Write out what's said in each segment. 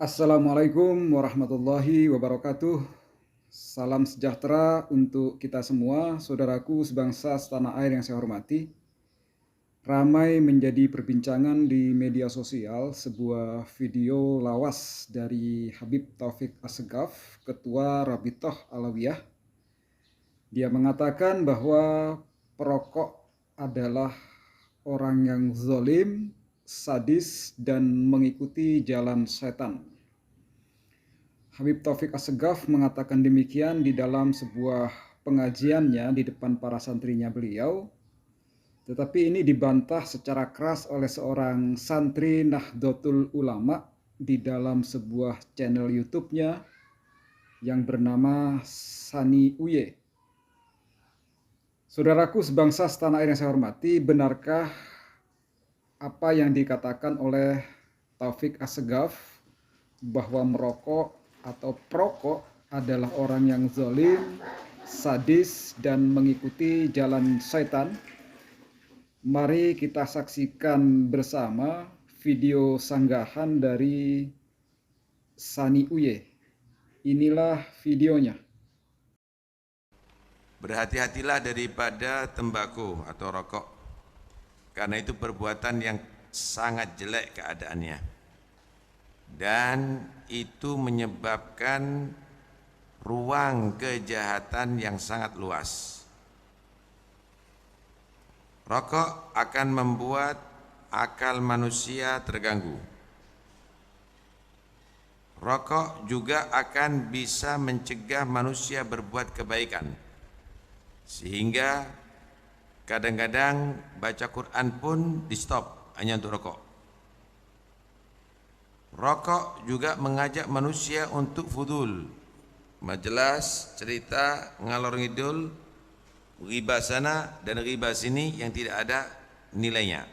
Assalamualaikum warahmatullahi wabarakatuh. Salam sejahtera untuk kita semua, saudaraku sebangsa setanah air yang saya hormati. Ramai menjadi perbincangan di media sosial sebuah video lawas dari Habib Taufik Assegaf, Ketua Rabithah Alawiyah. Dia mengatakan bahwa perokok adalah orang yang zalim, sadis, dan mengikuti jalan setan. Habib Taufik Assegaf mengatakan demikian di dalam sebuah pengajiannya di depan para santrinya beliau. Tetapi ini dibantah secara keras oleh seorang santri Nahdlatul Ulama di dalam sebuah channel YouTube-nya yang bernama Sani Uye. Saudaraku sebangsa setanah air yang saya hormati, benarkah apa yang dikatakan oleh Taufik Assegaf bahwa merokok atau perokok adalah orang yang zalim, sadis, dan mengikuti jalan setan? Mari kita saksikan bersama video sanggahan dari Sani Uye. Inilah videonya. Berhati-hatilah daripada tembakau atau rokok, karena itu perbuatan yang sangat jelek keadaannya, dan itu menyebabkan ruang kejahatan yang sangat luas. Rokok akan membuat akal manusia terganggu. Rokok juga akan bisa mencegah manusia berbuat kebaikan, sehingga kadang-kadang baca Quran pun di stop hanya untuk rokok. Rokok juga mengajak manusia untuk fudul, majelis, cerita, ngalor ngidul, riba sana dan riba sini yang tidak ada nilainya.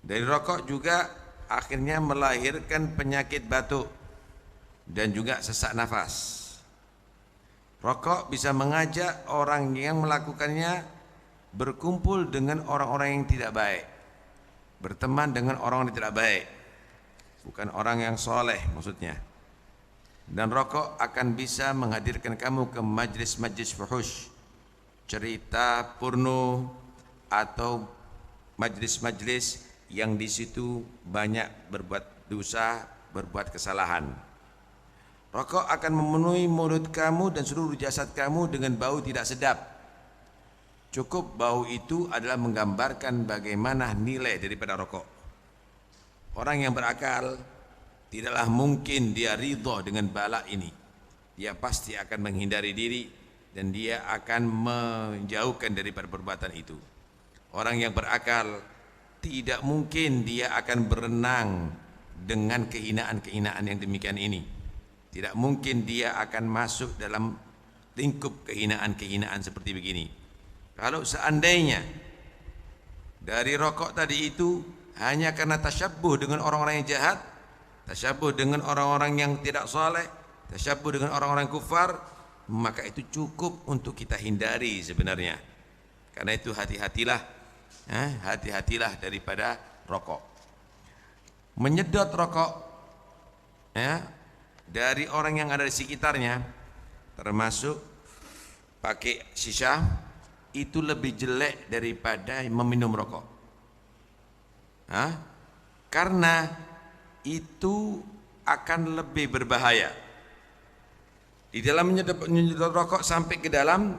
Dari rokok juga akhirnya melahirkan penyakit batuk dan juga sesak nafas. Rokok bisa mengajak orang yang melakukannya berkumpul dengan orang-orang yang tidak baik, berteman dengan orang yang tidak baik, bukan orang yang soleh maksudnya. Dan rokok akan bisa menghadirkan kamu ke majlis-majlis fuhush, cerita porno, atau majlis-majlis yang di situ banyak berbuat dosa, berbuat kesalahan. Rokok akan memenuhi mulut kamu dan seluruh jasad kamu dengan bau tidak sedap. Cukup bau itu adalah menggambarkan bagaimana nilai daripada rokok. Orang yang berakal tidaklah mungkin dia ridha dengan bala ini. Dia pasti akan menghindari diri dan dia akan menjauhkan daripada perbuatan itu. Orang yang berakal tidak mungkin dia akan berenang dengan kehinaan-kehinaan yang demikian ini. Tidak mungkin dia akan masuk dalam lingkup kehinaan-kehinaan seperti begini. Kalau seandainya dari rokok tadi itu hanya karena tasyabbuh dengan orang-orang yang jahat, tasyabbuh dengan orang-orang yang tidak saleh, tasyabbuh dengan orang-orang kufar, maka itu cukup untuk kita hindari sebenarnya. Karena itu hati-hatilah, hati-hatilah daripada rokok. Menyedot rokok dari orang yang ada di sekitarnya, termasuk pakai shisha, itu lebih jelek daripada meminum rokok. Karena itu akan lebih berbahaya. Di dalam menyedot rokok sampai ke dalam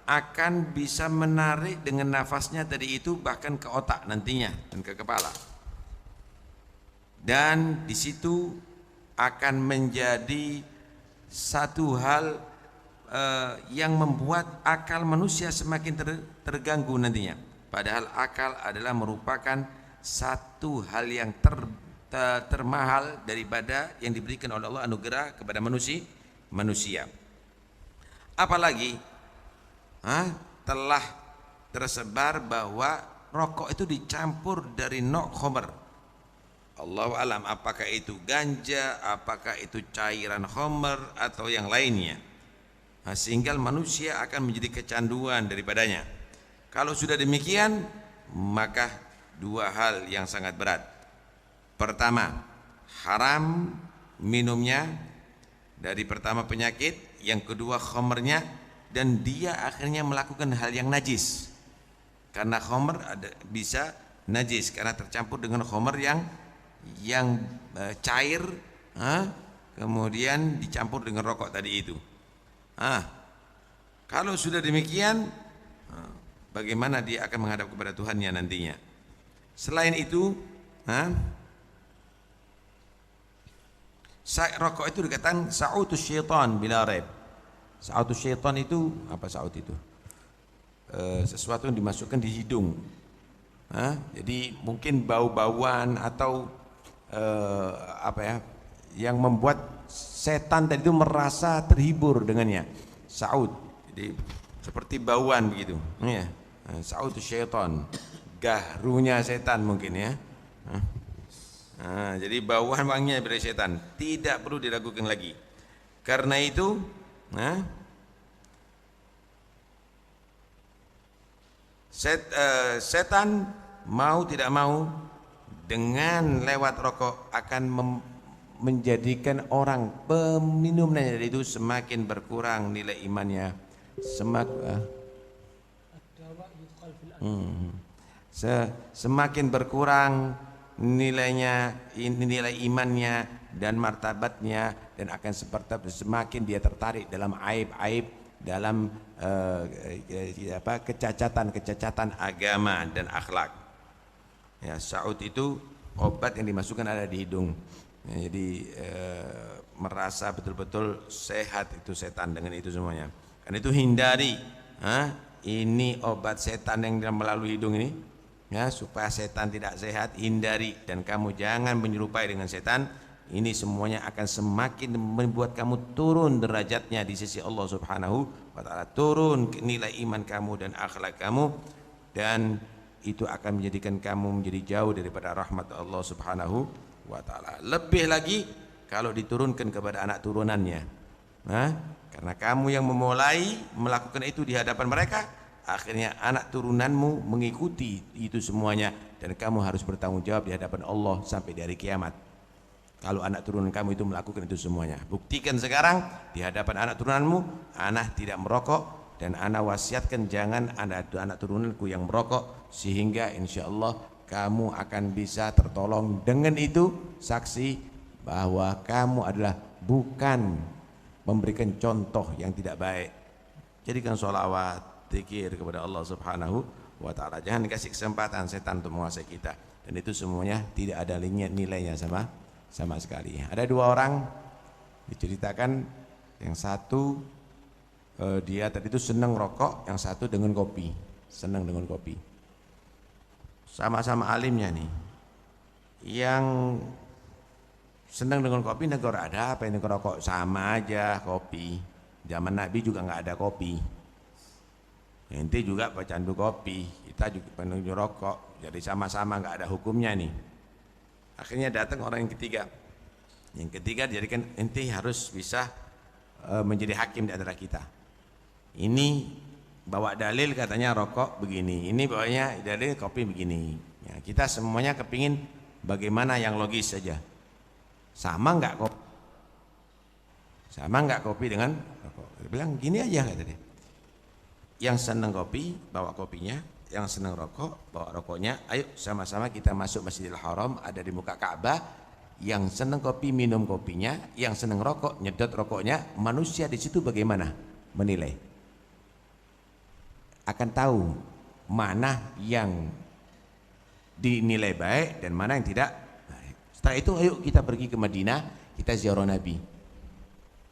akan bisa menarik dengan nafasnya tadi itu bahkan ke otak nantinya dan ke kepala. Dan di situ akan menjadi satu hal yang membuat akal manusia semakin terganggu nantinya. Padahal akal adalah merupakan satu hal yang termahal daripada yang diberikan oleh Allah, anugerah kepada manusia. Apalagi telah tersebar bahwa rokok itu dicampur dari nok khomer. Allahu alam, apakah itu ganja, apakah itu cairan khomer atau yang lainnya, sehingga manusia akan menjadi kecanduan daripadanya. Kalau sudah demikian, maka dua hal yang sangat berat. Pertama, haram minumnya, dari pertama penyakit, yang kedua khamrnya, dan dia akhirnya melakukan hal yang najis. Karena khamr bisa najis karena tercampur dengan khamr yang cair, kemudian dicampur dengan rokok tadi itu. Kalau sudah demikian, bagaimana dia akan menghadap kepada Tuhannya nantinya? Selain itu, rokok itu dikatakan sa'utus syaitan bila raib. Sa'utus syaitan itu apa? Sa'ut itu sesuatu yang dimasukkan di hidung. Jadi mungkin bau-bauan atau yang membuat setan tadi itu merasa terhibur dengannya. Sa'ud, jadi seperti bauan begitu. Ya, sa'utus syaitan, gahrunya setan mungkin ya. Jadi bauan wanginya dari setan, tidak perlu diragukan lagi. Karena itu, setan mau tidak mau dengan lewat rokok akan menjadikan orang peminumnya itu semakin berkurang nilai imannya, semakin berkurang nilai imannya dan martabatnya, dan akan semakin dia tertarik dalam aib-aib, dalam kecacatan agama dan akhlak. Ya, sa'ud itu obat yang dimasukkan ada di hidung. Ya, jadi merasa betul-betul sehat itu setan dengan itu semuanya. Karena itu hindari, ini obat setan yang melalui hidung ini, ya, supaya setan tidak sehat, hindari, dan kamu jangan menyerupai dengan setan. Ini semuanya akan semakin membuat kamu turun derajatnya di sisi Allah Subhanahu wa ta'ala, turun nilai iman kamu dan akhlak kamu, dan itu akan menjadikan kamu menjadi jauh daripada rahmat Allah Subhanahu wa ta'ala. Lebih lagi kalau diturunkan kepada anak turunannya, karena kamu yang memulai melakukan itu di hadapan mereka, akhirnya anak turunanmu mengikuti itu semuanya, dan kamu harus bertanggung jawab di hadapan Allah sampai di hari kiamat. Kalau anak turunan kamu itu melakukan itu semuanya, buktikan sekarang di hadapan anak turunanmu, anak tidak merokok, dan anak wasiatkan jangan ada anak turunanku yang merokok, sehingga insya Allah kamu akan bisa tertolong dengan itu. Saksi bahwa kamu adalah bukan memberikan contoh yang tidak baik. Jadikan sholawat, zikir kepada Allah Subhanahu wa ta'ala. Jangan dikasih kesempatan setan untuk menguasai kita, dan itu semuanya tidak ada nilainya sama sekali. Ada dua orang diceritakan, yang satu dia tadi itu senang rokok, yang satu dengan kopi, senang dengan kopi. Sama-sama alimnya nih. Yang senang dengan kopi negara ada apa ini, rokok sama aja kopi. Zaman Nabi juga nggak ada kopi. Ente juga pecandu kopi, kita juga pecandu rokok, jadi sama-sama nggak ada hukumnya nih. Akhirnya datang orang yang ketiga. Yang ketiga dijadikan, ente harus bisa menjadi hakim di antara kita. Ini bawa dalil katanya rokok begini, ini bawanya dalil kopi begini. Ya, kita semuanya kepingin bagaimana yang logis saja. Sama nggak kopi? Sama nggak kopi dengan rokok? Dia bilang gini aja kata dia. Yang senang kopi bawa kopinya, yang senang rokok bawa rokoknya. Ayo sama-sama kita masuk Masjidil Haram, ada di muka Ka'bah. Yang senang kopi minum kopinya, yang senang rokok nyedot rokoknya. Manusia di situ bagaimana menilai? Akan tahu mana yang dinilai baik dan mana yang tidak baik. Setelah itu ayo kita pergi ke Madinah, kita ziarah Nabi.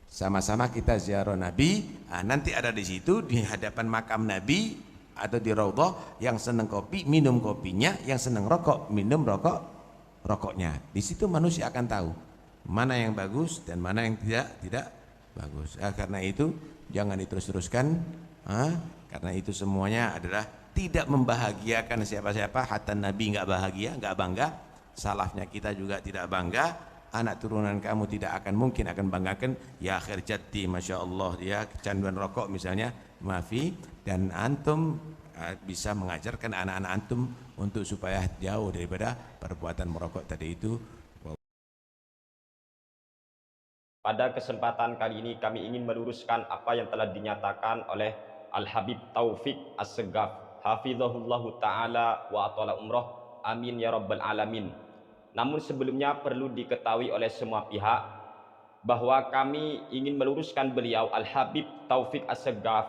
Sama-sama kita ziarah Nabi. Nanti ada di situ di hadapan makam Nabi atau di Raudhah, yang senang kopi minum kopinya, yang senang rokok minum rokoknya. Di situ manusia akan tahu mana yang bagus dan mana yang tidak bagus. Karena itu jangan diterus-teruskan, karena itu semuanya adalah tidak membahagiakan siapa-siapa. Hatta Nabi nggak bahagia, nggak bangga. Salafnya kita juga tidak bangga. Anak turunan kamu tidak akan mungkin akan banggakan. Ya akhir jati, masya Allah, dia kecanduan rokok misalnya, maafi. Dan antum bisa mengajarkan anak-anak antum untuk supaya jauh daripada perbuatan merokok tadi itu. Pada kesempatan kali ini kami ingin meluruskan apa yang telah dinyatakan oleh Al-Habib Taufik As-Segaf, hafizahullahu ta'ala wa atala umroh, amin ya rabbal alamin. Namun sebelumnya perlu diketahui oleh semua pihak bahwa kami ingin meluruskan beliau Al-Habib Taufik As-Segaf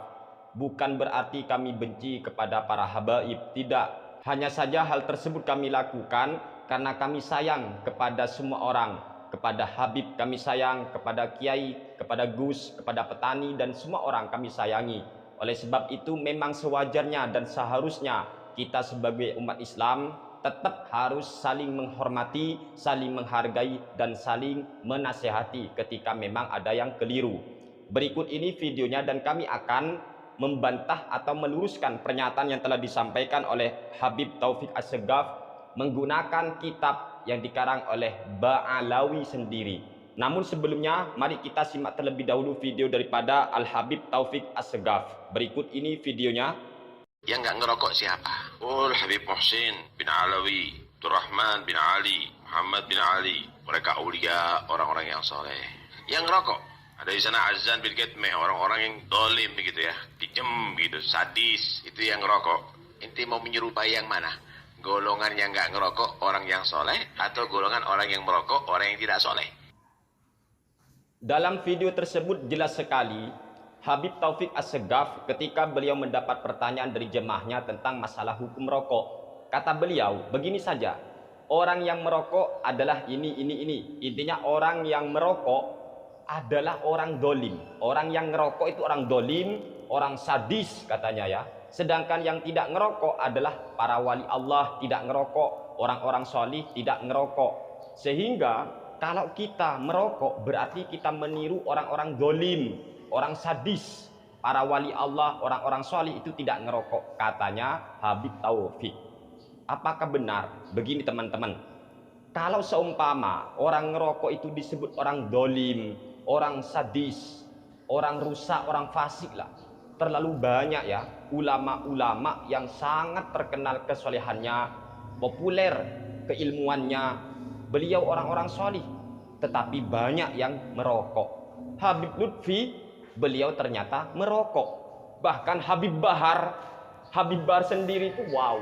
bukan berarti kami benci kepada para habaib, tidak. Hanya saja hal tersebut kami lakukan karena kami sayang kepada semua orang, kepada Habib kami sayang, kepada Kiai, kepada Gus, kepada petani, dan semua orang kami sayangi. Oleh sebab itu memang sewajarnya dan seharusnya kita sebagai umat Islam tetap harus saling menghormati, saling menghargai, dan saling menasehati ketika memang ada yang keliru. Berikut ini videonya dan kami akan membantah atau meluruskan pernyataan yang telah disampaikan oleh Habib Taufik As-Segaf menggunakan kitab yang dikarang oleh Ba'alawi sendiri. Namun sebelumnya mari kita simak terlebih dahulu video daripada Al-Habib Taufik As-Segaf. Berikut ini videonya. Yang nggak ngerokok siapa? Oh, Habib Muhsin bin Alawi, Abdurrahman bin Ali, Muhammad bin Ali. Mereka aulia, orang-orang yang soleh. Yang ngerokok, ada di sana Azan bin Ketmeh, orang-orang yang dolim begitu ya, dijem gitu, sadis. Itu yang ngerokok. Inti mau menyerupai yang mana? Golongan yang nggak ngerokok, orang yang soleh, atau golongan orang yang merokok, orang yang tidak soleh? Dalam video tersebut jelas sekali Habib Taufik As-Segaf ketika beliau mendapat pertanyaan dari jemaahnya tentang masalah hukum rokok. Kata beliau, begini saja, orang yang merokok adalah ini. Intinya orang yang merokok adalah orang dolim. Orang yang ngerokok itu orang dolim, orang sadis katanya ya. Sedangkan yang tidak ngerokok adalah para wali Allah, tidak ngerokok, orang-orang solih tidak ngerokok. Sehingga kalau kita merokok berarti kita meniru orang-orang dolim, orang sadis. Para wali Allah, orang-orang solih itu tidak ngerokok, katanya Habib Taufik. Apakah benar? Begini teman-teman, kalau seumpama orang ngerokok itu disebut orang dolim, orang sadis, orang rusak, orang fasik lah, terlalu banyak ya ulama-ulama yang sangat terkenal kesolehannya, populer keilmuannya, beliau orang-orang solih, tetapi banyak yang merokok. Habib Lutfi, beliau ternyata merokok. Bahkan Habib Bahar sendiri itu wow,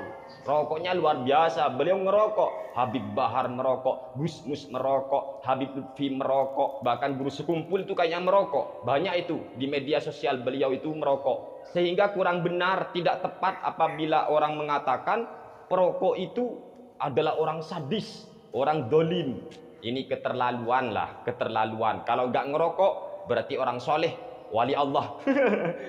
rokoknya luar biasa. Beliau ngerokok, Habib Bahar merokok, Gus Mus merokok, Habib Lutfi merokok, bahkan guru sekumpul itu kayaknya merokok. Banyak itu di media sosial beliau itu merokok. Sehingga kurang benar, tidak tepat apabila orang mengatakan perokok itu adalah orang sadis, orang dolim. Ini keterlaluan lah, keterlaluan. Kalau nggak ngerokok berarti orang soleh, wali Allah.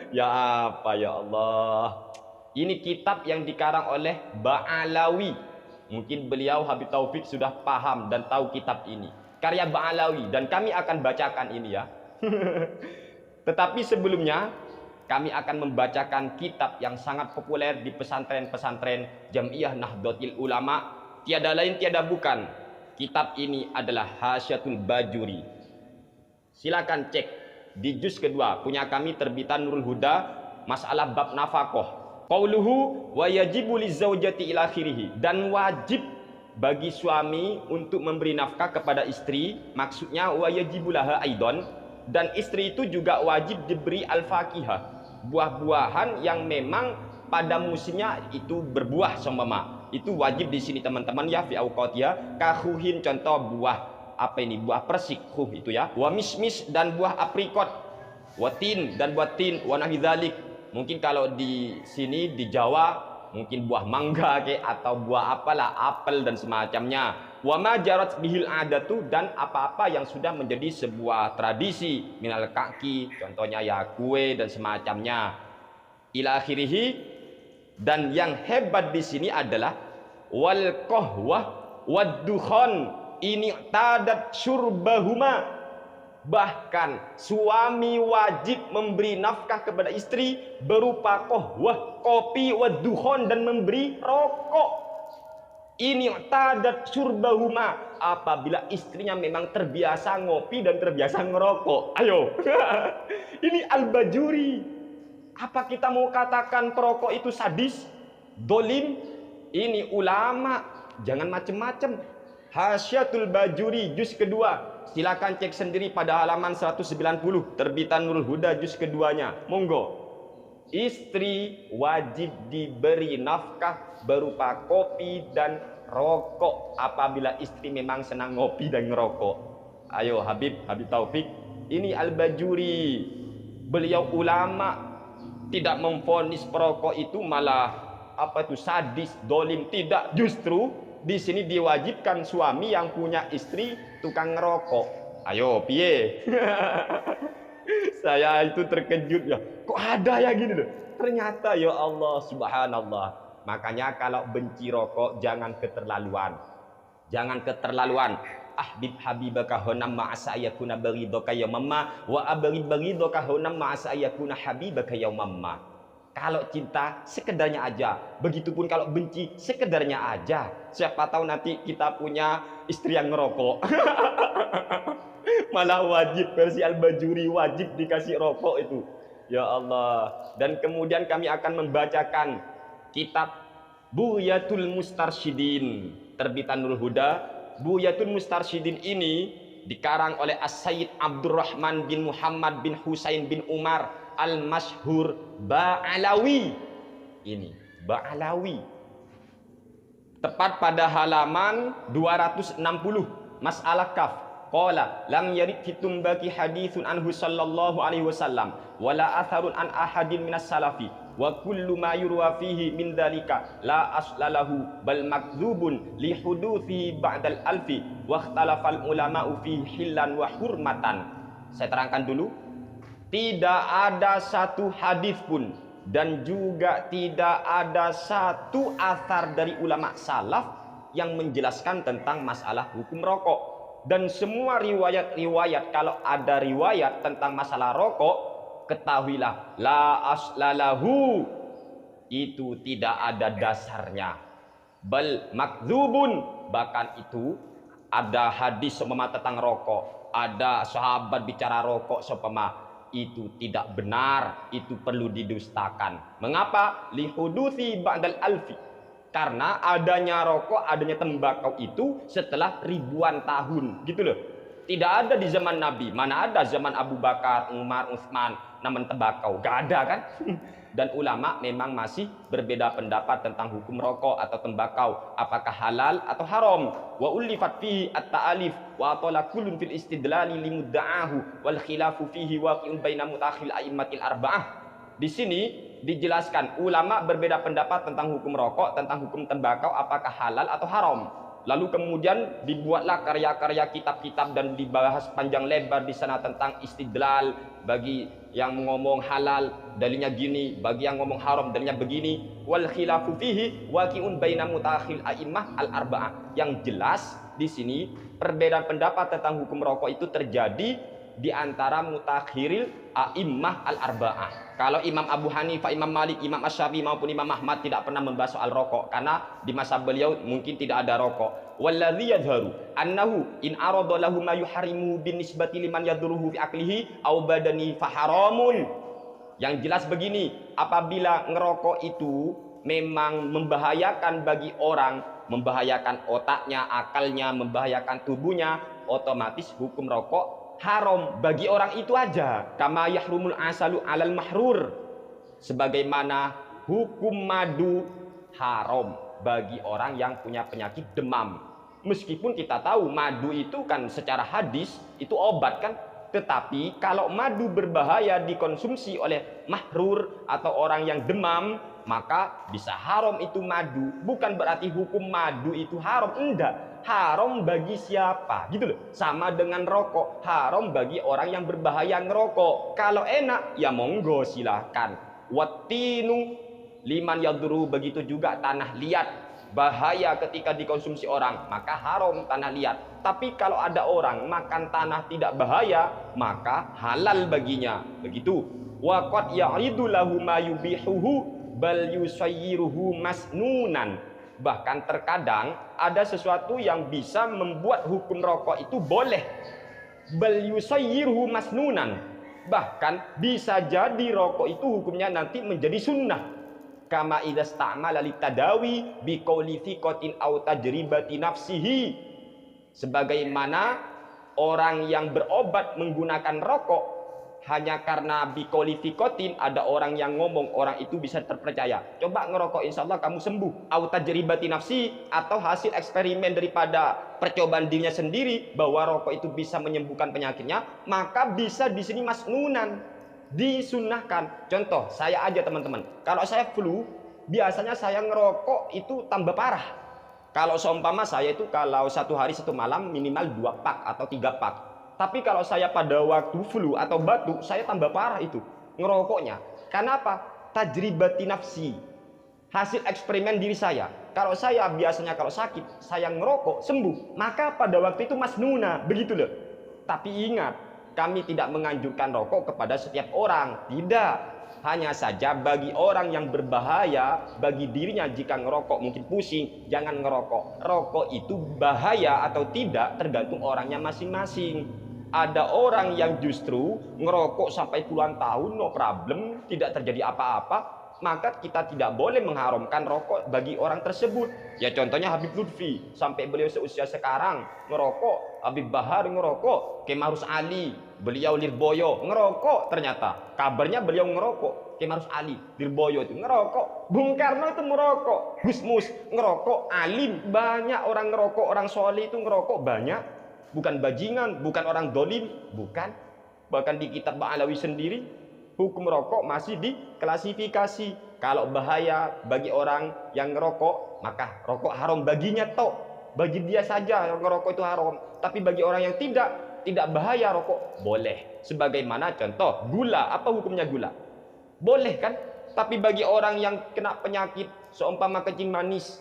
Ya apa ya Allah. Ini kitab yang dikarang oleh Ba'alawi. Mungkin beliau Habib Taufik sudah paham dan tahu kitab ini. Karya Ba'alawi, dan kami akan bacakan ini ya. Tetapi sebelumnya kami akan membacakan kitab yang sangat populer di pesantren-pesantren Jam'iyah Nahdlatul Ulama. Tiada lain tiada bukan, kitab ini adalah Hasyatul Bajuri. Silakan cek di juz kedua punya kami terbitan Nurul Huda, masalah bab nafkah. Qauluhu wa yajibu lizaujati ila akhirih, dan wajib bagi suami untuk memberi nafkah kepada istri, maksudnya wa yajibulaha aidon, dan istri itu juga wajib diberi al-fakihah, buah-buahan yang memang pada musimnya itu berbuah seumpama. Itu wajib di sini teman-teman ya, fi auqatiha, kahuhin, contoh buah apa ini, buah persik, khuh itu ya, wa mismis, dan buah aprikot, watin, dan buah tin, wa nahwidzalik. Mungkin kalau di sini di Jawa mungkin buah mangga ke, atau buah apalah, apel dan semacamnya. Wa ma jarat bihil adatu, dan apa-apa yang sudah menjadi sebuah tradisi, minal kaki, contohnya ya kue dan semacamnya. Ila akhirih, dan yang hebat di sini adalah wal qahwah wad dukhan ini tadat syurbahuma. Bahkan suami wajib memberi nafkah kepada istri berupa qahwah, kopi, waddukhon, dan memberi rokok. Ini tadat syurbahuma, apabila istrinya memang terbiasa ngopi dan terbiasa ngerokok. Ayo. Ini Al-Bajuri. Apa kita mau katakan perokok itu sadis, dolim? Ini ulama, jangan macem-macem. Hasyatul Bajuri juz kedua, silakan cek sendiri pada halaman 190 terbitan Nurul Huda juz keduanya. Monggo. Istri wajib diberi nafkah berupa kopi dan rokok apabila istri memang senang ngopi dan ngerokok. Ayo Habib Taufik, ini Al-Bajuri, beliau ulama, tidak memvonis perokok itu malah sadis, dolim. Tidak, justru di sini diwajibkan suami yang punya istri tukang ngerokok. Ayo piye? Saya itu terkejut ya. Kok ada ya gini loh. Ternyata ya Allah, subhanallah. Makanya kalau benci rokok jangan keterlaluan. Jangan keterlaluan. Ahbib habibaka hunam ma'asa ayakuna baridaka yaumamma wa abrid baridaka hunam ma'asa ayakuna habibaka yaumamma. Kalau cinta sekedarnya aja, begitupun kalau benci sekedarnya aja. Siapa tahu nanti kita punya istri yang ngerokok. Malah wajib, versi Al-Bajuri wajib dikasih rokok itu. Ya Allah. Dan kemudian kami akan membacakan kitab Buyatul Mustarsyidin terbitan Nurul Huda. Buyatul Mustarsyidin ini dikarang oleh As-Sayyid Abdurrahman bin Muhammad bin Husain bin Umar Al-Masyhur Ba'alawi. Ini Ba'alawi, tepat pada halaman 260, masalah kaf. Qala lam yarid fitum baki haditsun anhu sallallahu alaihi wasallam wala atharun an ahadin minas salafi wa kullu ma yurwa fihi min dalika la aslalahu bal makdzubun li huduthihi ba'dal alfi wa ikhtalafal ulama'u fihi hillan wa hurmatan. Saya terangkan dulu. Tidak ada satu hadis pun dan juga tidak ada satu athar dari ulama salaf yang menjelaskan tentang masalah hukum rokok. Dan semua riwayat-riwayat, kalau ada riwayat tentang masalah rokok, ketahuilah la aslalahu, itu tidak ada dasarnya. Bal makdzubun, bahkan itu ada hadis seumpama tentang rokok, ada sahabat bicara rokok seumpama, itu tidak benar, itu perlu didustakan. Mengapa? Lihuduthi ba'dal alfi, karena adanya rokok, adanya tembakau itu setelah ribuan tahun, gitu loh. Tidak ada di zaman Nabi. Mana ada zaman Abu Bakar, Umar, Utsman namun tembakau? Gak ada kan? Dan ulama memang masih berbeda pendapat tentang hukum rokok atau tembakau, apakah halal atau haram. Wa ulifat fihi at-ta'alif wa atala kullun fil istidlali limudda'ahu wal khilafu fihi waqi'un baina mutakhil a'immatil arba'ah. Di sini dijelaskan ulama berbeda pendapat tentang hukum rokok, tentang hukum tembakau, apakah halal atau haram. Lalu kemudian dibuatlah karya-karya kitab-kitab dan dibahas panjang lebar di sana tentang istidlal. Bagi yang ngomong halal dalilnya gini, bagi yang ngomong haram dalilnya begini. Wal khilafu fihi waqi'un baina mutakhil a'immah al-arba'ah. Yang jelas di sini perbedaan pendapat tentang hukum rokok itu terjadi di antara mutakhiril a'immah al-arba'ah. Kalau Imam Abu Hanifah, Imam Malik, Imam Asy-Syafi'i maupun Imam Ahmad tidak pernah membahas soal rokok, karena di masa beliau mungkin tidak ada rokok. Walladzi yadhharu annahu in arada lahu ma yuharimu bin nisbati liman yadhuruhu fi aklihi aw badani faharamun. Yang jelas begini, apabila ngerokok itu memang membahayakan bagi orang, membahayakan otaknya, akalnya, membahayakan tubuhnya, otomatis hukum rokok haram bagi orang itu aja. Kama yahrumul asalu alal mahrur, sebagaimana hukum madu haram bagi orang yang punya penyakit demam. Meskipun kita tahu madu itu kan secara hadis itu obat kan, tetapi kalau madu berbahaya dikonsumsi oleh mahrur atau orang yang demam, maka bisa haram itu madu. Bukan berarti hukum madu itu haram, enggak. Haram bagi siapa, gitu loh. Sama dengan rokok, haram bagi orang yang berbahaya ngerokok. Kalau enak, ya monggo silahkan. Wattinu liman yaduru, begitu juga tanah liat, bahaya ketika dikonsumsi orang, maka haram tanah liat. Tapi kalau ada orang makan tanah tidak bahaya, maka halal baginya. Begitu. Wa qad ya'ridu lahu ma yubihuhu bal yusayyiruhu masnunan. Bahkan terkadang ada sesuatu yang bisa membuat hukum rokok itu boleh. Bal yusayyiruhu masnunan. Bahkan bisa jadi rokok itu hukumnya nanti menjadi sunnah. Kama idza sta'mala litadawi biqauli thiqatin aw tajribati nafsihi. Sebagaimana orang yang berobat menggunakan rokok hanya karena bikolifikotin, ada orang yang ngomong orang itu bisa terpercaya. Coba ngerokok, insya Allah kamu sembuh. Au tajribati nafsi, atau hasil eksperimen daripada percobaan dirinya sendiri bahwa rokok itu bisa menyembuhkan penyakitnya, maka bisa di sini masnunan, disunnahkan. Contoh, saya aja teman-teman, kalau saya flu, biasanya saya ngerokok itu tambah parah. Kalau seumpama saya itu kalau 1 hari 1 malam minimal 2 pak atau 3 pak. Tapi kalau saya pada waktu flu atau batuk, saya tambah parah itu ngerokoknya. Karena apa? Tajribati nafsi, hasil eksperimen diri saya. Kalau saya biasanya kalau sakit, saya ngerokok sembuh, maka pada waktu itu masnuna, begitu loh. Tapi ingat, kami tidak menganjurkan rokok kepada setiap orang, tidak. Hanya saja bagi orang yang berbahaya bagi dirinya jika ngerokok mungkin pusing, jangan ngerokok. Rokok itu bahaya atau tidak tergantung orangnya masing-masing. Ada orang yang justru ngerokok sampai puluhan tahun no problem, tidak terjadi apa-apa, maka kita tidak boleh mengharamkan rokok bagi orang tersebut. Ya contohnya Habib Lutfi, sampai beliau seusia sekarang ngerokok. Habib Bahar ngerokok, Kiai Marus Ali, beliau Lirboyo ngerokok, ternyata kabarnya beliau ngerokok. Kiai Marus Ali, Lirboyo itu ngerokok, Bung Karno itu ngerokok, Gus Mus ngerokok, alim, banyak orang ngerokok, orang soleh itu ngerokok banyak. Bukan bajingan, bukan orang dolim, bukan. Bahkan di kitab Ba'alawi sendiri, hukum rokok masih diklasifikasi. Kalau bahaya bagi orang yang ngerokok, maka rokok haram baginya toh. Bagi dia saja yang ngerokok itu haram. Tapi bagi orang yang tidak bahaya rokok, boleh. Sebagaimana contoh gula, apa hukumnya gula? Boleh kan? Tapi bagi orang yang kena penyakit seumpama kencing manis,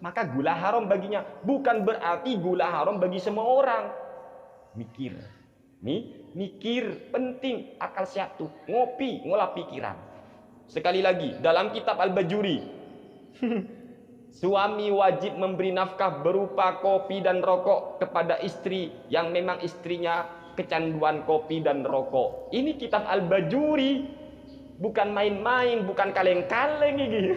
maka gula haram baginya. Bukan berarti gula haram bagi semua orang. Mikir. Mikir penting, akal sehat tuh. Ngopi, ngolah pikiran. Sekali lagi, dalam kitab Al-Bajuri, suami wajib memberi nafkah berupa kopi dan rokok kepada istri yang memang istrinya kecanduan kopi dan rokok. Ini kitab Al-Bajuri. Bukan main-main, bukan kaleng-kaleng ini.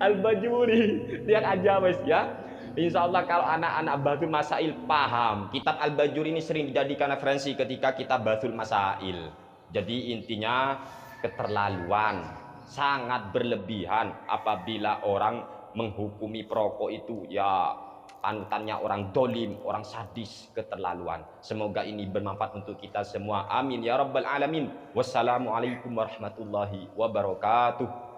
Al-Bajuri, lihat aja wes ya. Insya Allah kalau anak-anak Bathul Masail paham, kitab Al-Bajuri ini sering dijadikan referensi ketika kita Bathul Masail. Jadi intinya keterlaluan, sangat berlebihan apabila orang menghukumi perokok itu ya panutannya orang dolim, orang sadis, keterlaluan. Semoga ini bermanfaat untuk kita semua. Amin ya rabbal alamin. Wassalamualaikum warahmatullahi wabarakatuh.